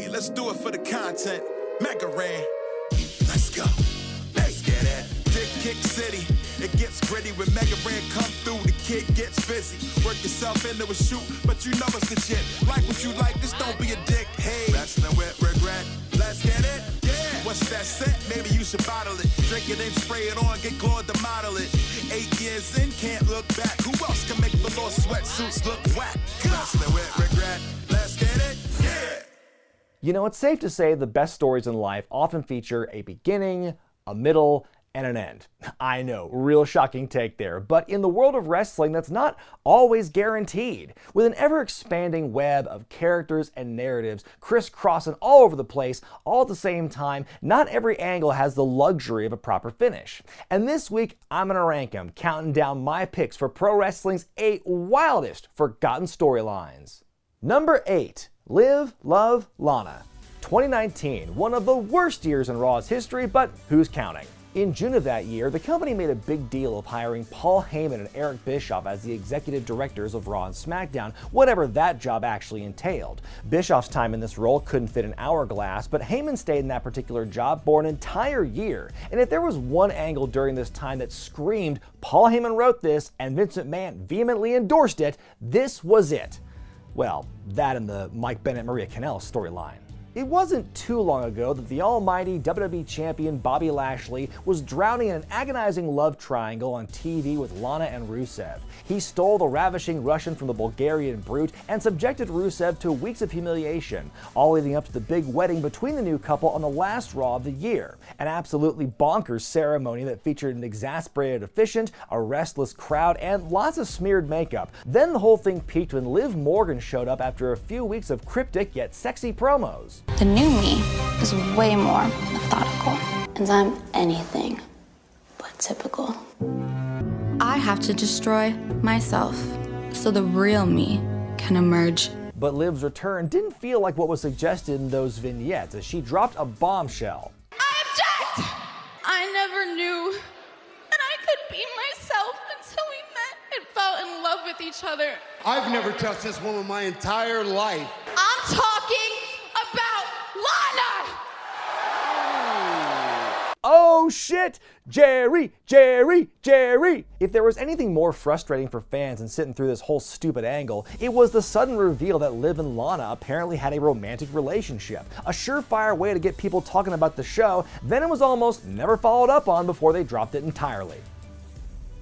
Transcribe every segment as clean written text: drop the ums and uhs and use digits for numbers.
Hey, let's do it for the content. Mega Ran. Let's go. Let's get it. Dick Kick City. It gets gritty when Mega Ran come through. The kid gets busy. Work yourself into a shoot, but you know it's legit. Like what you like, just don't be a dick. Hey, wrestling with regret. Let's get it. Yeah. What's that scent? Maybe you should bottle it. Drink it and spray it on. Get Claude to model it. 8 years in, can't look back. Who else can make the little sweatsuits look whack? Wrestling with regret. Let's get it. Yeah. You know, it's safe to say the best stories in life often feature a beginning, a middle, and an end. I know, real shocking take there, but in the world of wrestling, that's not always guaranteed. With an ever-expanding web of characters and narratives crisscrossing all over the place, all at the same time, not every angle has the luxury of a proper finish. And this week, I'm gonna rank them, counting down my picks for pro wrestling's 8 wildest forgotten storylines. Number 8, Live, Love, Lana. 2019, one of the worst years in Raw's history, but who's counting? In June of that year, the company made a big deal of hiring Paul Heyman and Eric Bischoff as the executive directors of Raw and SmackDown, whatever that job actually entailed. Bischoff's time in this role couldn't fit an hourglass, but Heyman stayed in that particular job for an entire year. And if there was one angle during this time that screamed, Paul Heyman wrote this and Vince McMahon vehemently endorsed it, this was it. Well, that and the Mike Bennett-Maria Kanellis storyline. It wasn't too long ago that the almighty WWE champion Bobby Lashley was drowning in an agonizing love triangle on TV with Lana and Rusev. He stole the ravishing Russian from the Bulgarian brute and subjected Rusev to weeks of humiliation, all leading up to the big wedding between the new couple on the last Raw of the year. An absolutely bonkers ceremony that featured an exasperated officiant, a restless crowd, and lots of smeared makeup. Then the whole thing peaked when Liv Morgan showed up after a few weeks of cryptic yet sexy promos. The new me is way more methodical, and I'm anything but typical. I have to destroy myself so the real me can emerge. But Liv's return didn't feel like what was suggested in those vignettes as she dropped a bombshell. I'm jacked! I never knew that I could be myself until we met and fell in love with each other. I've never touched this woman my entire life. I'm talking about Lana! Oh shit! Jerry! Jerry! Jerry! If there was anything more frustrating for fans than sitting through this whole stupid angle, it was the sudden reveal that Liv and Lana apparently had a romantic relationship. A surefire way to get people talking about the show, then it was almost never followed up on before they dropped it entirely.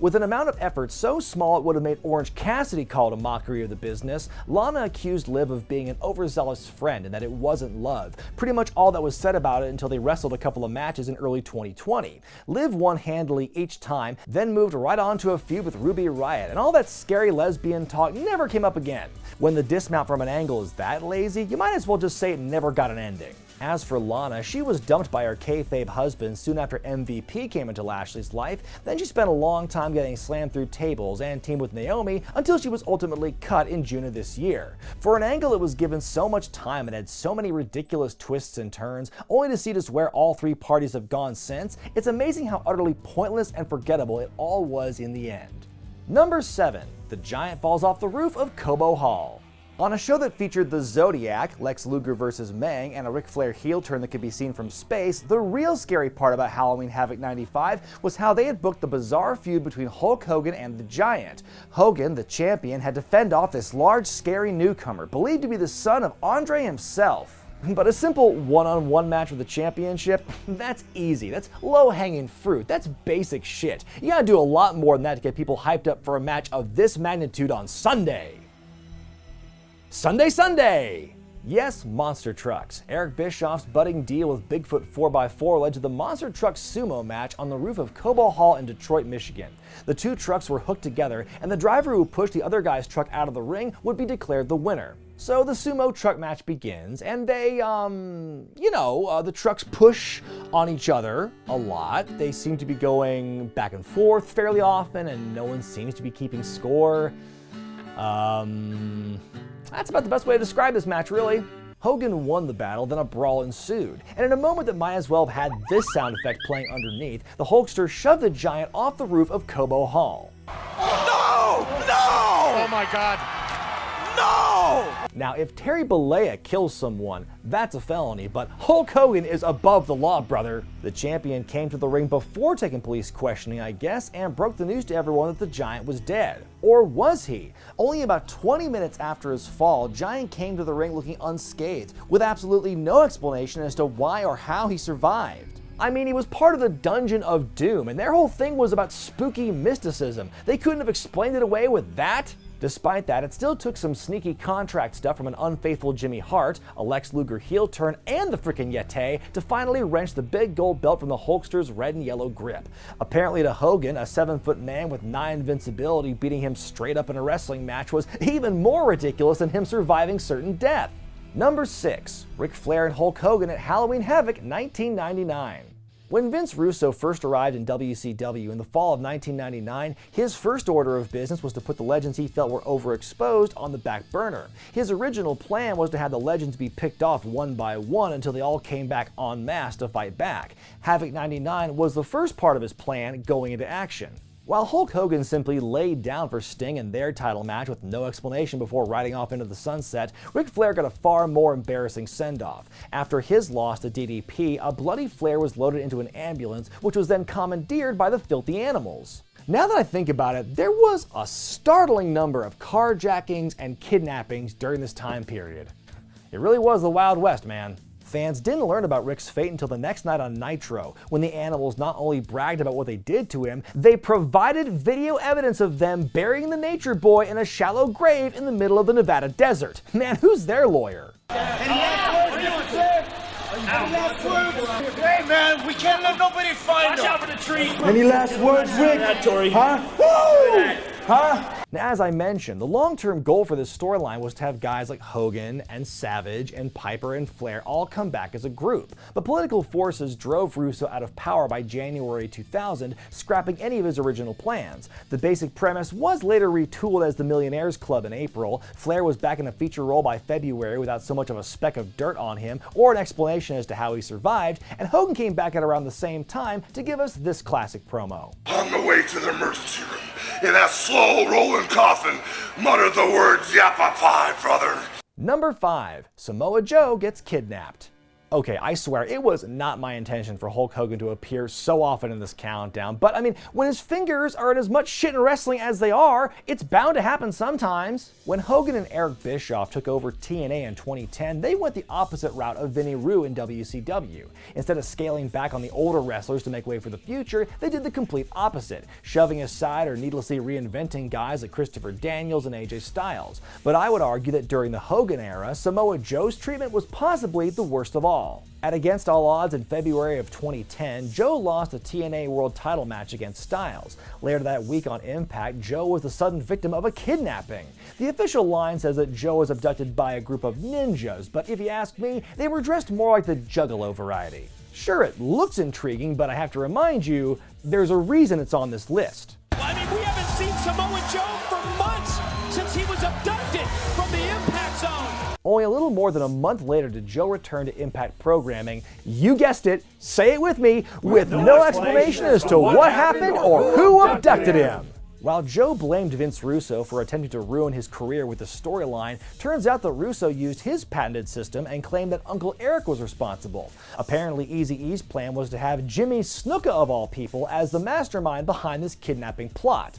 With an amount of effort so small it would have made Orange Cassidy call it a mockery of the business, Lana accused Liv of being an overzealous friend and that it wasn't love. Pretty much all that was said about it until they wrestled a couple of matches in early 2020. Liv won handily each time, then moved right on to a feud with Ruby Riott, and all that scary lesbian talk never came up again. When the dismount from an angle is that lazy, you might as well just say it never got an ending. As for Lana, she was dumped by her kayfabe husband soon after MVP came into Lashley's life. Then she spent a long time getting slammed through tables and teamed with Naomi until she was ultimately cut in June of this year. For an angle it was given so much time and had so many ridiculous twists and turns, only to see just where all three parties have gone since, it's amazing how utterly pointless and forgettable it all was in the end. Number 7. The Giant falls off the roof of Cobo Hall. On a show that featured the Zodiac, Lex Luger vs. Mang, and a Ric Flair heel turn that could be seen from space, the real scary part about Halloween Havoc 95 was how they had booked the bizarre feud between Hulk Hogan and the Giant. Hogan, the champion, had to fend off this large, scary newcomer, believed to be the son of Andre himself. But a simple one-on-one match for the championship, that's easy. That's low-hanging fruit. That's basic shit. You gotta do a lot more than that to get people hyped up for a match of this magnitude on Sunday. Sunday! Yes, monster trucks. Eric Bischoff's budding deal with Bigfoot 4x4 led to the monster truck sumo match on the roof of Cobo Hall in Detroit, Michigan. The two trucks were hooked together, and the driver who pushed the other guy's truck out of the ring would be declared the winner. So the sumo truck match begins, and they, the trucks push on each other a lot. They seem to be going back and forth fairly often, and no one seems to be keeping score. That's about the best way to describe this match, really. Hogan won the battle, then a brawl ensued. And in a moment that might as well have had this sound effect playing underneath, the Hulkster shoved the Giant off the roof of Cobo Hall. No! No! Oh my God. No! Now, if Terry Bollea kills someone, that's a felony, but Hulk Hogan is above the law, brother. The champion came to the ring before taking police questioning, I guess, and broke the news to everyone that the Giant was dead. Or was he? Only about 20 minutes after his fall, Giant came to the ring looking unscathed, with absolutely no explanation as to why or how he survived. I mean, he was part of the Dungeon of Doom, and their whole thing was about spooky mysticism. They couldn't have explained it away with that? Despite that, it still took some sneaky contract stuff from an unfaithful Jimmy Hart, a Lex Luger heel turn, and the frickin' Yeti to finally wrench the big gold belt from the Hulkster's red and yellow grip. Apparently to Hogan, a 7-foot man with 9 invincibility beating him straight up in a wrestling match was even more ridiculous than him surviving certain death. Number 6. Ric Flair and Hulk Hogan at Halloween Havoc 1999. When Vince Russo first arrived in WCW in the fall of 1999, his first order of business was to put the legends he felt were overexposed on the back burner. His original plan was to have the legends be picked off one by one until they all came back en masse to fight back. Havoc 99 was the first part of his plan going into action. While Hulk Hogan simply laid down for Sting in their title match with no explanation before riding off into the sunset, Ric Flair got a far more embarrassing send-off. After his loss to DDP, a bloody Flair was loaded into an ambulance, which was then commandeered by the Filthy Animals. Now that I think about it, there was a startling number of carjackings and kidnappings during this time period. It really was the Wild West, man. Fans didn't learn about Ric's fate until the next night on Nitro, when the Animals not only bragged about what they did to him, they provided video evidence of them burying the Nature Boy in a shallow grave in the middle of the Nevada desert. Man, who's their lawyer? Hey man, we can't let nobody find us. Watch out for the tree. Any last words, Rick? Huh? Woo! Huh? Now, as I mentioned, the long-term goal for this storyline was to have guys like Hogan and Savage and Piper and Flair all come back as a group. But political forces drove Russo out of power by January 2000, scrapping any of his original plans. The basic premise was later retooled as the Millionaires Club in April. Flair was back in a feature role by February without so much of a speck of dirt on him or an explanation as to how he survived, and Hogan came back at around the same time to give us this classic promo. On the way to the emergency room, in that slow rolling coffin, muttered the words "Yappa pie, brother." Number 5. Samoa Joe gets kidnapped. Okay, I swear, it was not my intention for Hulk Hogan to appear so often in this countdown, but I mean, when his fingers are in as much shit in wrestling as they are, it's bound to happen sometimes. When Hogan and Eric Bischoff took over TNA in 2010, they went the opposite route of Vinnie Rue in WCW. Instead of scaling back on the older wrestlers to make way for the future, they did the complete opposite, shoving aside or needlessly reinventing guys like Christopher Daniels and AJ Styles. But I would argue that during the Hogan era, Samoa Joe's treatment was possibly the worst of all. At Against All Odds in February of 2010, Joe lost a TNA World title match against Styles. Later that week on Impact, Joe was the sudden victim of a kidnapping. The official line says that Joe was abducted by a group of ninjas, but if you ask me, they were dressed more like the Juggalo variety. Sure, it looks intriguing, but I have to remind you, there's a reason it's on this list. I mean, we haven't seen Samoa Joe for months since he was abducted from the Impact Zone. Only a little more than a month later did Joe return to Impact programming, you guessed it, say it with me, with no explanation as to what happened or who abducted him. While Joe blamed Vince Russo for attempting to ruin his career with the storyline, turns out that Russo used his patented system and claimed that Uncle Eric was responsible. Apparently, Eazy-E's plan was to have Jimmy Snuka of all people as the mastermind behind this kidnapping plot.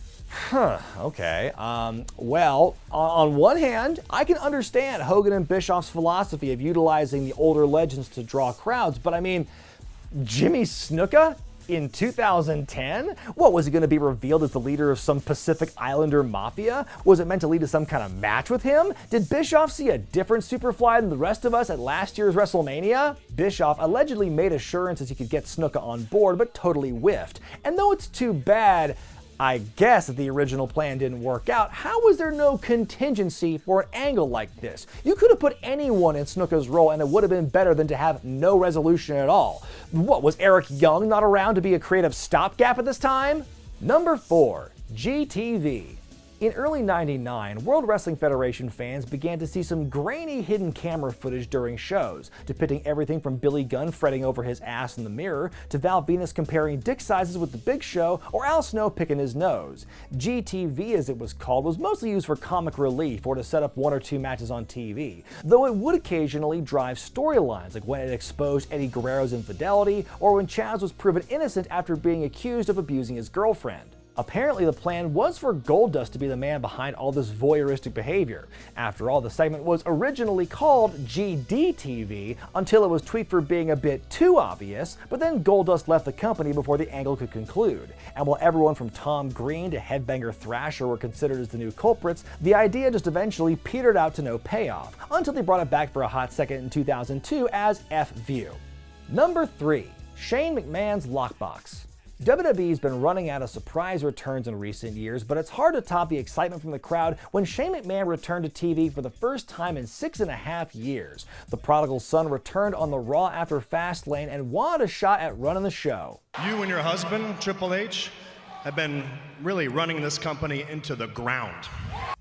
Okay. Well, on one hand, I can understand Hogan and Bischoff's philosophy of utilizing the older legends to draw crowds, but I mean, Jimmy Snuka? In 2010? What, was he going to be revealed as the leader of some Pacific Islander mafia? Was it meant to lead to some kind of match with him? Did Bischoff see a different Superfly than the rest of us at last year's WrestleMania? Bischoff allegedly made assurances he could get Snuka on board, but totally whiffed. And though it's too bad, I guess, that the original plan didn't work out, how was there no contingency for an angle like this? You could have put anyone in Snuka's role and it would have been better than to have no resolution at all. What, was Eric Young not around to be a creative stopgap at this time? Number 4. GTV. In early '99, World Wrestling Federation fans began to see some grainy hidden camera footage during shows, depicting everything from Billy Gunn fretting over his ass in the mirror, to Val Venus comparing dick sizes with the Big Show, or Al Snow picking his nose. GTV, as it was called, was mostly used for comic relief or to set up 1 or 2 matches on TV, though it would occasionally drive storylines, like when it exposed Eddie Guerrero's infidelity, or when Chaz was proven innocent after being accused of abusing his girlfriend. Apparently, the plan was for Goldust to be the man behind all this voyeuristic behavior. After all, the segment was originally called GDTV until it was tweaked for being a bit too obvious, but then Goldust left the company before the angle could conclude. And while everyone from Tom Green to Headbanger Thrasher were considered as the new culprits, the idea just eventually petered out to no payoff, until they brought it back for a hot second in 2002 as F-View. Number 3. Shane McMahon's Lockbox. WWE's been running out of surprise returns in recent years, but it's hard to top the excitement from the crowd when Shane McMahon returned to TV for the first time in 6.5 years. The prodigal son returned on the Raw after Fastlane and wanted a shot at running the show. You and your husband, Triple H, have been really running this company into the ground.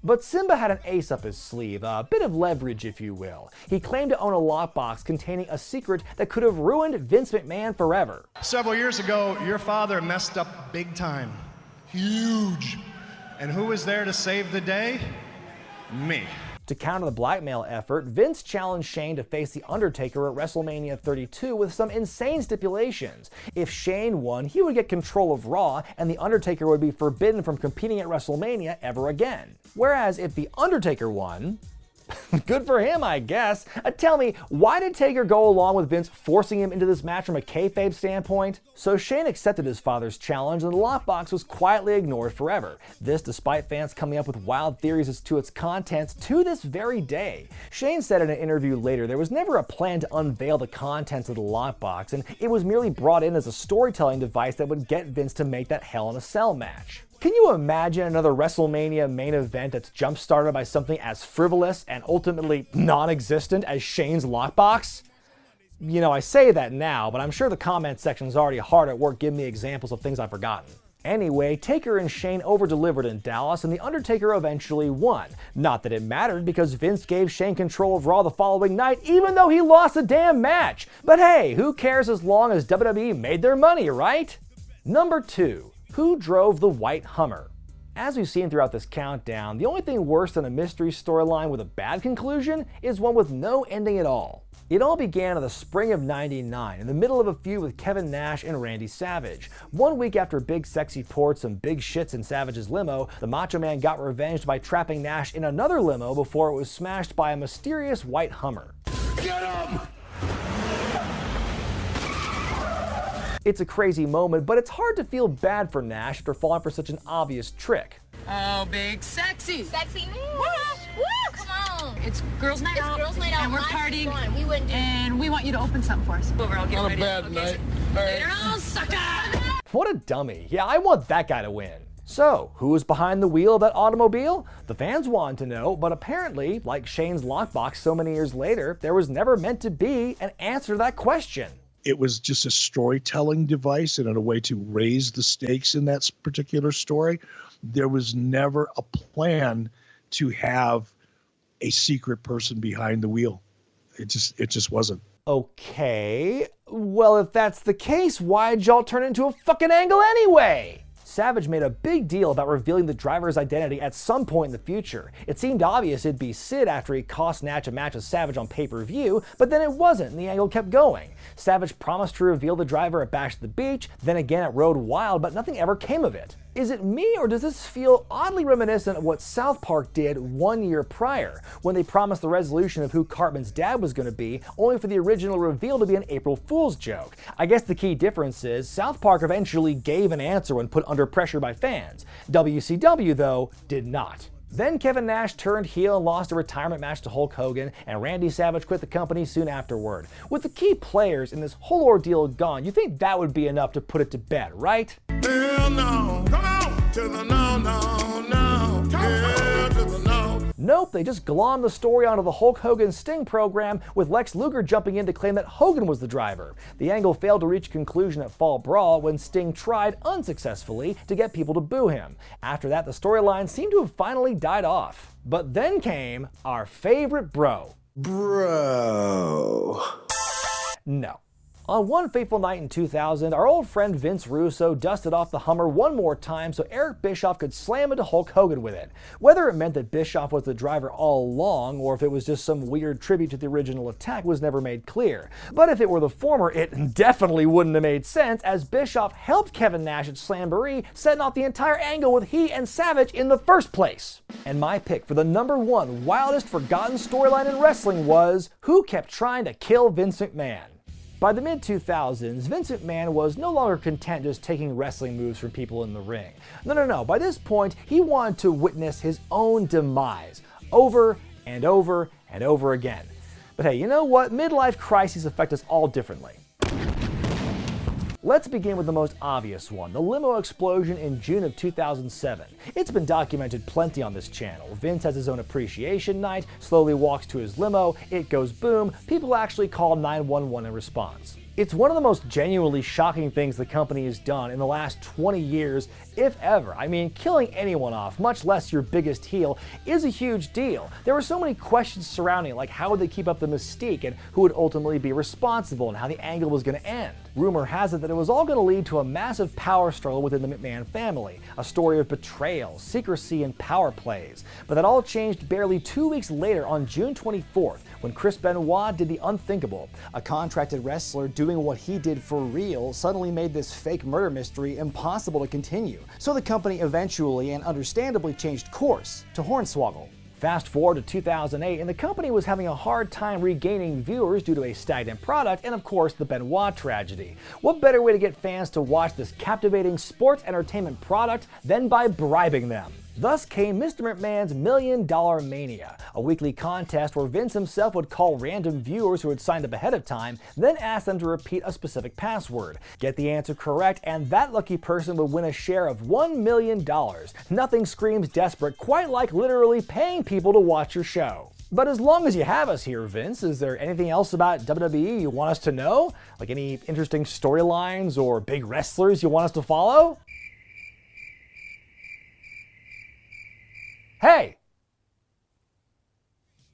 But Simba had an ace up his sleeve, a bit of leverage if you will. He claimed to own a lockbox containing a secret that could have ruined Vince McMahon forever. Several years ago, your father messed up big time. Huge. And who was there to save the day? Me. To counter the blackmail effort, Vince challenged Shane to face The Undertaker at WrestleMania 32 with some insane stipulations. If Shane won, he would get control of Raw, and The Undertaker would be forbidden from competing at WrestleMania ever again. Whereas if The Undertaker won, good for him, I guess. Tell me, why did Taker go along with Vince forcing him into this match from a kayfabe standpoint? So Shane accepted his father's challenge, and the lockbox was quietly ignored forever. This despite fans coming up with wild theories as to its contents to this very day. Shane said in an interview later there was never a plan to unveil the contents of the lockbox, and it was merely brought in as a storytelling device that would get Vince to make that Hell in a Cell match. Can you imagine another WrestleMania main event that's jump-started by something as frivolous and ultimately non-existent as Shane's lockbox? You know, I say that now, but I'm sure the comment section's already hard at work giving me examples of things I've forgotten. Anyway, Taker and Shane over-delivered in Dallas, and The Undertaker eventually won. Not that it mattered, because Vince gave Shane control of Raw the following night, even though he lost the damn match. But hey, who cares as long as WWE made their money, right? Number 2. Who drove the white Hummer? As we've seen throughout this countdown, the only thing worse than a mystery storyline with a bad conclusion is one with no ending at all. It all began in the spring of '99, in the middle of a feud with Kevin Nash and Randy Savage. 1 week after Big Sexy poured some big shits in Savage's limo, the Macho Man got revenged by trapping Nash in another limo before it was smashed by a mysterious white Hummer. Get him! It's a crazy moment, but it's hard to feel bad for Nash after falling for such an obvious trick. Oh, Big Sexy. Sexy me. Woo! Come on. It's girls' night out. It's girls' night out. And we're partying. We wouldn't do and we want you to open something for us. Over, I'll get ready. On a bad night. Later on, sucker! What a dummy. Yeah, I want that guy to win. So, who was behind the wheel of that automobile? The fans wanted to know, but apparently, like Shane's lockbox so many years later, there was never meant to be an answer to that question. It was just a storytelling device and a way to raise the stakes in that particular story. There was never a plan to have a secret person behind the wheel. It just wasn't. Okay, well if that's the case, why'd y'all turn it into a fucking angle anyway? Savage made a big deal about revealing the driver's identity at some point in the future. It seemed obvious it'd be Sid after he cost Nash a match with Savage on pay-per-view, but then it wasn't and the angle kept going. Savage promised to reveal the driver at Bash at the Beach, then again at Road Wild, but nothing ever came of it. Is it me, or does this feel oddly reminiscent of what South Park did 1 year prior, when they promised the resolution of who Cartman's dad was going to be, only for the original reveal to be an April Fool's joke? I guess the key difference is South Park eventually gave an answer when put under pressure by fans. WCW, though, did not. Then Kevin Nash turned heel and lost a retirement match to Hulk Hogan, and Randy Savage quit the company soon afterward. With the key players in this whole ordeal gone, you'd think that would be enough to put it to bed, right? Hell no. Come on. To the no, no, no. Hell to the no. Nope, they just glommed the story onto the Hulk Hogan Sting program, with Lex Luger jumping in to claim that Hogan was the driver. The angle failed to reach a conclusion at Fall Brawl when Sting tried, unsuccessfully, to get people to boo him. After that, the storyline seemed to have finally died off. But then came our favorite bro. Bro. No. On one fateful night in 2000, our old friend Vince Russo dusted off the Hummer one more time so Eric Bischoff could slam into Hulk Hogan with it. Whether it meant that Bischoff was the driver all along, or if it was just some weird tribute to the original attack, was never made clear. But if it were the former, it definitely wouldn't have made sense, as Bischoff helped Kevin Nash at Slamboree, setting off the entire angle with he and Savage in the first place. And my pick for the #1 wildest forgotten storyline in wrestling was, who kept trying to kill Vince McMahon? By the mid-2000s, Vince McMahon was no longer content just taking wrestling moves from people in the ring. No. By this point, he wanted to witness his own demise over and over and over again. But hey, you know what? Midlife crises affect us all differently. Let's begin with the most obvious one, the limo explosion in June of 2007. It's been documented plenty on this channel. Vince has his own appreciation night, slowly walks to his limo, it goes boom, people actually call 911 in response. It's one of the most genuinely shocking things the company has done in the last 20 years, if ever. I mean, killing anyone off, much less your biggest heel, is a huge deal. There were so many questions surrounding it, like how would they keep up the mystique and who would ultimately be responsible and how the angle was going to end. Rumor has it that it was all going to lead to a massive power struggle within the McMahon family, a story of betrayal, secrecy, and power plays. But that all changed barely 2 weeks later on June 24th, when Chris Benoit did the unthinkable. A contracted wrestler doing what he did for real suddenly made this fake murder mystery impossible to continue. So the company eventually and understandably changed course to Hornswoggle. Fast forward to 2008, and the company was having a hard time regaining viewers due to a stagnant product and, of course, the Benoit tragedy. What better way to get fans to watch this captivating sports entertainment product than by bribing them? Thus came Mr. McMahon's $1 Million Mania, a weekly contest where Vince himself would call random viewers who had signed up ahead of time, then ask them to repeat a specific password. Get the answer correct, and that lucky person would win a share of $1 million. Nothing screams desperate quite like literally paying people to watch your show. But as long as you have us here, Vince, is there anything else about WWE you want us to know? Like any interesting storylines or big wrestlers you want us to follow? Hey!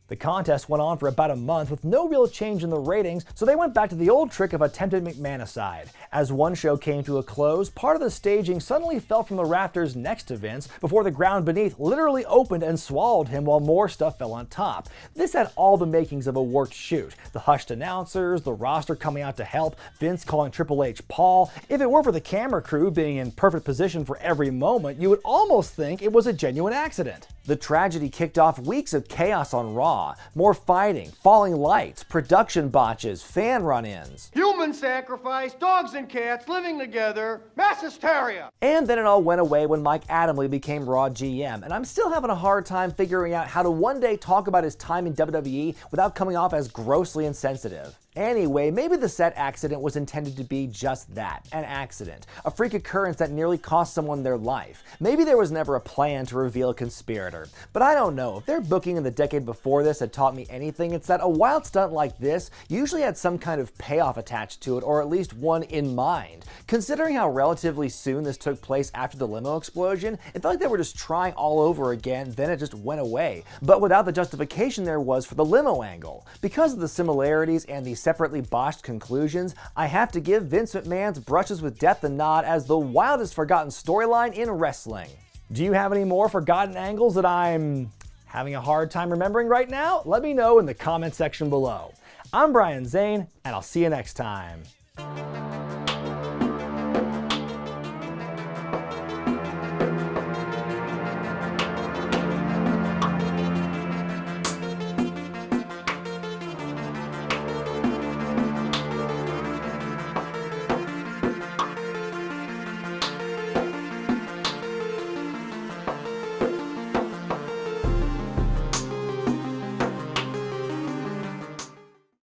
The contest went on for about a month with no real change in the ratings, so they went back to the old trick of attempted McMahon-icide. As one show came to a close, part of the staging suddenly fell from the rafters next to Vince before the ground beneath literally opened and swallowed him while more stuff fell on top. This had all the makings of a worked shoot. The hushed announcers, the roster coming out to help, Vince calling Triple H Paul. If it weren't for the camera crew being in perfect position for every moment, you would almost think it was a genuine accident. The tragedy kicked off weeks of chaos on Raw. More fighting, falling lights, production botches, fan run-ins. Human sacrifice, dogs and cats living together, mass hysteria. And then it all went away when Mike Adamle became Raw GM, and I'm still having a hard time figuring out how to one day talk about his time in WWE without coming off as grossly insensitive. Anyway, maybe the set accident was intended to be just that, an accident, a freak occurrence that nearly cost someone their life. Maybe there was never a plan to reveal a conspirator. But I don't know, if their booking in the decade before this had taught me anything, it's that a wild stunt like this usually had some kind of payoff attached to it, or at least one in mind. Considering how relatively soon this took place after the limo explosion, it felt like they were just trying all over again, then it just went away. But without the justification there was for the limo angle. Because of the similarities and the separately botched conclusions, I have to give Vince McMahon's Brushes with Death the nod as the wildest forgotten storyline in wrestling. Do you have any more forgotten angles that I'm having a hard time remembering right now? Let me know in the comment section below. I'm Brian Zane, and I'll see you next time.